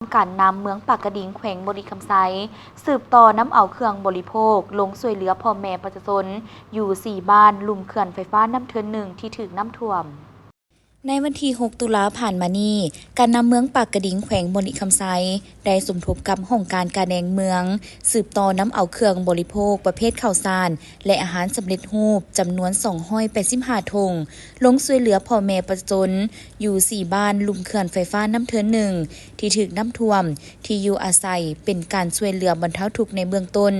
การนำเมืองปากกระดิ่งแขวงบริคำไซสืบต่อน้ำเอาเครื่องบริโภคลงช่วยเหลือพ่อแม่ประชาชนอยู่4บ้านลุ่มเขื่อนไฟฟ้าน้ำเทินหนึ่งที่ถูกน้ำท่วมในวันที่ 6 ตุลาผ่านมานี้การนำเมืองปากกระดิ่งแขวงบริคำไซได้สมทบกับห้องการแดงเมืองสืบต่อน้ำเอาเครื่องบริโภคประเภทข้าวสารและอาหารสำเร็จรูปจำนวน285 ถุงลงช่วยเหลือพ่อแม่ประชาชนอยู่4บ้านลุ่มเขื่อนไฟฟ้าน้ำเทินหนึ่งที่ถูกน้ำท่วมที่อยู่อาศัยเป็นการช่วยเหลือบรรเทาทุกข์ในเบื้องต้น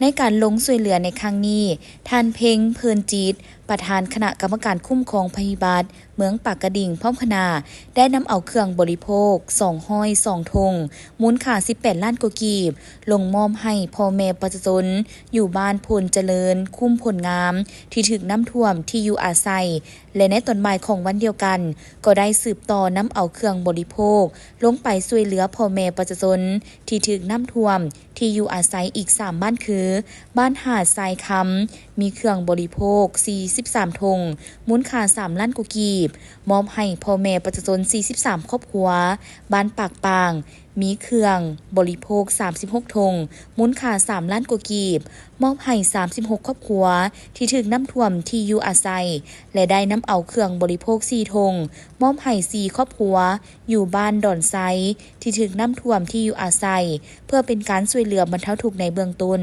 ในการลงช่วยเหลือในครั้งนี้ท่านเพ็งเพลินจิตประธานคณะกรรมการคุ้มครองภัยพิบัติเมืองปากกระดิ่งพร้อมคณะได้นำเอาเครื่องบริโภค202 ธงมูลค่า18 ล้านกว่ากีบลงมอบให้พ่อแม่ประชาชนอยู่บ้านพลเจริญคุ้มผลงามที่ถูกน้ำท่วมที่อยู่อาศัยและในตอนบ่ายของวันเดียวกันก็ได้สืบต่อนำเอาเครื่องบริโภคลงไปช่วยเหลือพ่อแม่ประชาชนที่ถูกน้ำท่วมที่อยู่อาศัยอีก3บ้านคือบ้านหาดทรายคำมีเครื่องบริโภค43 ธงมูลค่า3 ล้านกว่ากีบมอบให้พ่อแม่ประชาชน43 ครอบครัวบ้านปากปางมีเครื่องบริโภค36 ธงมูลค่า3 ล้านกว่ากีบมอบให้36 ครอบครัวที่ถูกน้ำท่วมที่อยู่อาศัยและได้นำเอาเครื่องบริโภค4 ธงมอบให้4 ครอบครัวอยู่บ้านดอนไซที่ถูกน้ำท่วมที่อยู่อาศัยเพื่อเป็นการช่วยเหลือบรรเทาทุกข์ในเบื้องต้น